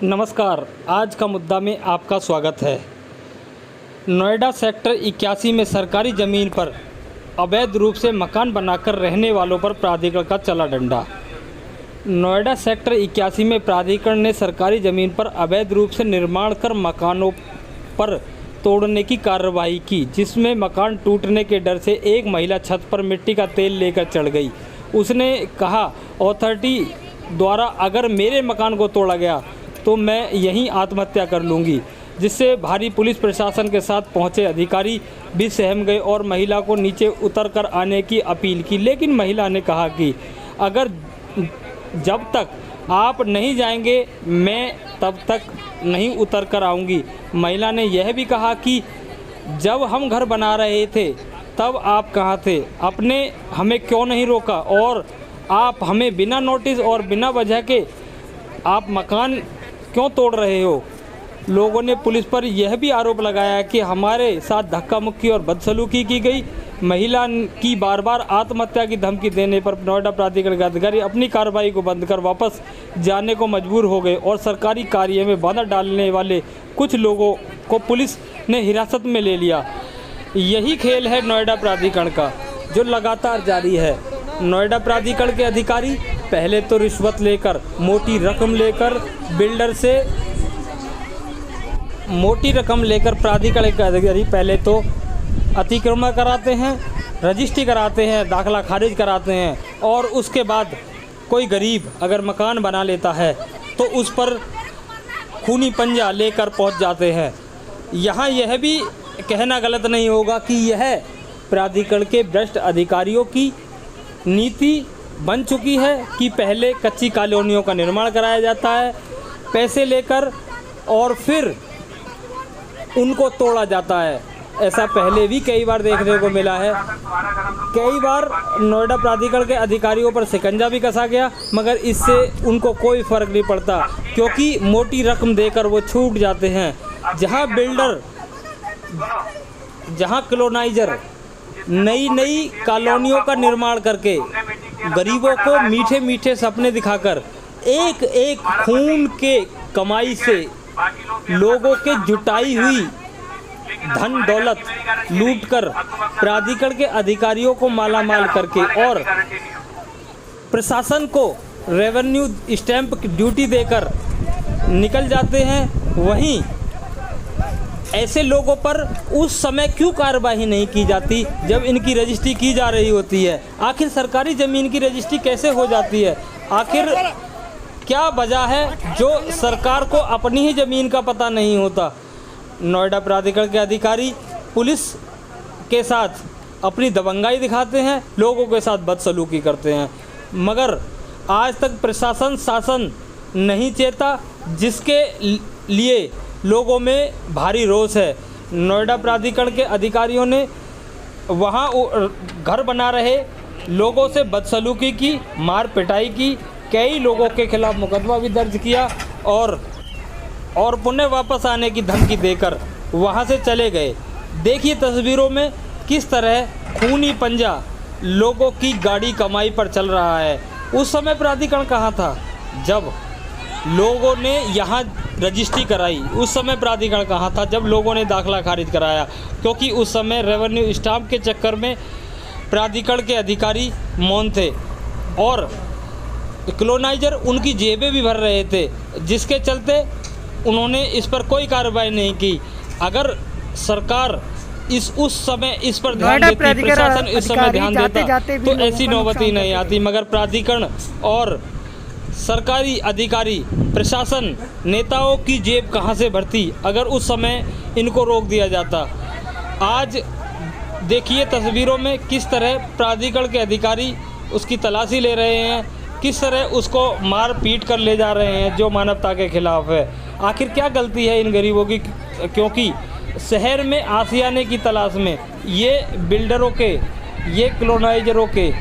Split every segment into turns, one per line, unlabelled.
नमस्कार। आज का मुद्दा में आपका स्वागत है। नोएडा सेक्टर 81 में सरकारी ज़मीन पर अवैध रूप से मकान बनाकर रहने वालों पर प्राधिकरण का चला डंडा। नोएडा सेक्टर 81 में प्राधिकरण ने सरकारी ज़मीन पर अवैध रूप से निर्माण कर मकानों पर तोड़ने की कार्रवाई की, जिसमें मकान टूटने के डर से एक महिला छत पर मिट्टी का तेल लेकर चढ़ गई। उसने कहा, अथॉरिटी द्वारा अगर मेरे मकान को तोड़ा गया तो मैं यहीं आत्महत्या कर लूँगी, जिससे भारी पुलिस प्रशासन के साथ पहुंचे अधिकारी भी सहम गए और महिला को नीचे उतर कर आने की अपील की। लेकिन महिला ने कहा कि अगर जब तक आप नहीं जाएंगे मैं तब तक नहीं उतर कर आऊँगी। महिला ने यह भी कहा कि जब हम घर बना रहे थे तब आप कहाँ थे, आपने हमें क्यों नहीं रोका और आप हमें बिना नोटिस और बिना वजह के आप मकान क्यों तोड़ रहे हो। लोगों ने पुलिस पर यह भी आरोप लगाया कि हमारे साथ धक्का मुक्की और बदसलूकी की गई। महिला की बार बार आत्महत्या की धमकी देने पर नोएडा प्राधिकरण के अधिकारी अपनी कार्रवाई को बंद कर वापस जाने को मजबूर हो गए और सरकारी कार्य में बाधा डालने वाले कुछ लोगों को पुलिस ने हिरासत में ले लिया। यही खेल है नोएडा प्राधिकरण का, जो लगातार जारी है। नोएडा प्राधिकरण के अधिकारी पहले तो रिश्वत लेकर, मोटी रकम लेकर बिल्डर से मोटी रकम लेकर प्राधिकरण के अधिकारी पहले तो अतिक्रमण कराते हैं, रजिस्ट्री कराते हैं, दाखला खारिज कराते हैं और उसके बाद कोई गरीब अगर मकान बना लेता है तो उस पर खूनी पंजा लेकर पहुंच जाते हैं। यहाँ यह भी कहना गलत नहीं होगा कि यह प्राधिकरण के भ्रष्ट अधिकारियों की नीति बन चुकी है कि पहले कच्ची कॉलोनियों का निर्माण कराया जाता है पैसे लेकर और फिर उनको तोड़ा जाता है। ऐसा पहले भी कई बार देखने को मिला है। कई बार नोएडा प्राधिकरण के अधिकारियों पर शिकंजा भी कसा गया, मगर इससे उनको कोई फ़र्क नहीं पड़ता क्योंकि मोटी रकम देकर वो छूट जाते हैं। जहां बिल्डर, जहां कॉलोनाइजर नई कॉलोनियों का निर्माण करके गरीबों को मीठे मीठे सपने दिखाकर एक एक खून के कमाई से लोगों के जुटाई हुई धन दौलत लूटकर प्राधिकरण के अधिकारियों को मालामाल करके और प्रशासन को रेवेन्यू स्टैंप की ड्यूटी देकर निकल जाते हैं, वहीं ऐसे लोगों पर उस समय क्यों कार्रवाई नहीं की जाती जब इनकी रजिस्ट्री की जा रही होती है। आखिर सरकारी ज़मीन की रजिस्ट्री कैसे हो जाती है, आखिर क्या वजह है जो सरकार को अपनी ही ज़मीन का पता नहीं होता। नोएडा प्राधिकरण के अधिकारी पुलिस के साथ अपनी दबंगाई दिखाते हैं, लोगों के साथ बदसलूकी करते हैं, मगर आज तक प्रशासन शासन नहीं चेता, जिसके लिए लोगों में भारी रोष है। नोएडा प्राधिकरण के अधिकारियों ने वहां घर बना रहे लोगों से बदसलूकी की, मार पिटाई की, कई लोगों के खिलाफ मुकदमा भी दर्ज किया और पुनः वापस आने की धमकी देकर वहां से चले गए। देखिए तस्वीरों में किस तरह खूनी पंजा लोगों की गाड़ी कमाई पर चल रहा है। उस समय प्राधिकरण कहाँ था जब लोगों ने यहाँ रजिस्ट्री कराई, उस समय प्राधिकरण कहाँ था जब लोगों ने दाखला खारिज कराया, क्योंकि उस समय रेवेन्यू स्टाम्प के चक्कर में प्राधिकरण के अधिकारी मौन थे और कॉलोनाइजर उनकी जेबें भी भर रहे थे, जिसके चलते उन्होंने इस पर कोई कार्रवाई नहीं की। अगर सरकार उस समय इस पर ध्यान देती, प्रशासन इस समय ध्यान देता तो ऐसी नौबत ही नहीं आती, मगर प्राधिकरण और सरकारी अधिकारी प्रशासन नेताओं की जेब कहां से भरती अगर उस समय इनको रोक दिया जाता। आज देखिए तस्वीरों में किस तरह प्राधिकरण के अधिकारी उसकी तलाशी ले रहे हैं, किस तरह उसको मार पीट कर ले जा रहे हैं जो मानवता के खिलाफ है। आखिर क्या गलती है इन गरीबों की, क्योंकि शहर में आशियाने की तलाश में ये बिल्डरों के, ये कॉलोनाइजरों के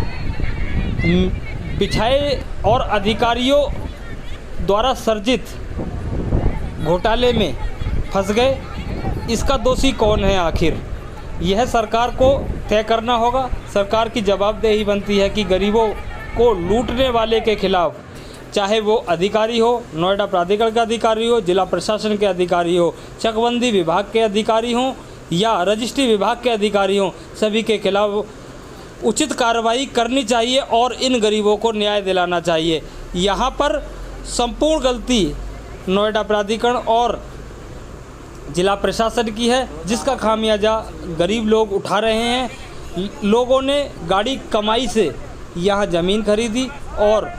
बिछाए और अधिकारियों द्वारा सर्जित घोटाले में फंस गए। इसका दोषी कौन है आखिर, यह सरकार को तय करना होगा। सरकार की जवाबदेही बनती है कि गरीबों को लूटने वाले के खिलाफ चाहे वो अधिकारी हो, नोएडा प्राधिकरण के अधिकारी हो, जिला प्रशासन के अधिकारी हो, चकबंदी विभाग के अधिकारी हों या रजिस्ट्री विभाग के अधिकारी हों, सभी के खिलाफ उचित कार्रवाई करनी चाहिए और इन गरीबों को न्याय दिलाना चाहिए। यहाँ पर संपूर्ण गलती नोएडा प्राधिकरण और जिला प्रशासन की है, जिसका खामियाजा गरीब लोग उठा रहे हैं। लोगों ने गाड़ी कमाई से यहाँ ज़मीन खरीदी और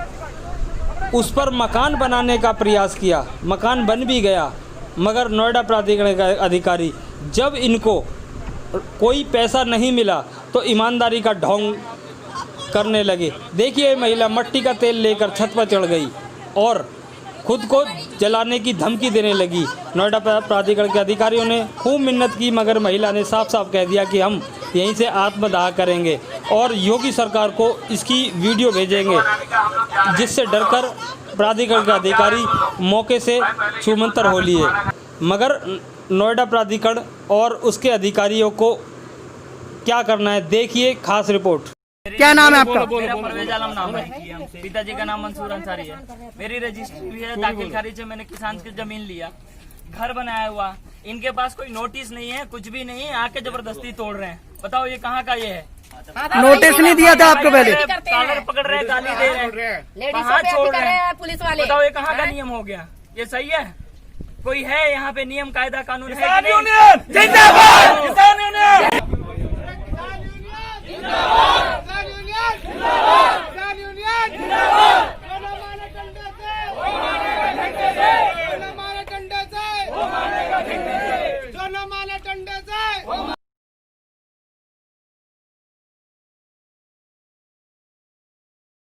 उस पर मकान बनाने का प्रयास किया, मकान बन भी गया, मगर नोएडा प्राधिकरण का अधिकारी जब इनको कोई पैसा नहीं मिला तो ईमानदारी का ढोंग करने लगे। देखिए, महिला मट्टी का तेल लेकर छत पर चढ़ गई और खुद को जलाने की धमकी देने लगी। नोएडा प्राधिकरण के अधिकारियों ने खूब मिन्नत की, मगर महिला ने साफ साफ कह दिया कि हम यहीं से आत्मदाह करेंगे और योगी सरकार को इसकी वीडियो भेजेंगे, जिससे डरकर प्राधिकरण के अधिकारी मौके से छूमंतर हो लिए। मगर नोएडा प्राधिकरण और उसके अधिकारियों को क्या करना है, देखिए खास रिपोर्ट।
क्या नाम है आपका?
मेरा परवेज आलम नाम है। पिताजी का नाम मंसूर अंसारी है। मेरी रजिस्ट्री भी है, दाखिल खारिज से मैंने किसान की जमीन लिया, घर बनाया हुआ। इनके पास कोई नोटिस नहीं है, कुछ भी नहीं है, आके जबरदस्ती तोड़ रहे हैं। बताओ ये कहाँ का ये है?
नोटिस नहीं दिया था आपको पहले?
कॉलर पकड़ रहे हैं, गाली दे रहे हैं, कहाँ छोड़ रहे हैं पुलिस वाले? बताओ ये कहाँ का नियम हो गया? ये सही है? कोई है यहाँ पे नियम कायदा कानून है? जिंदाबाद।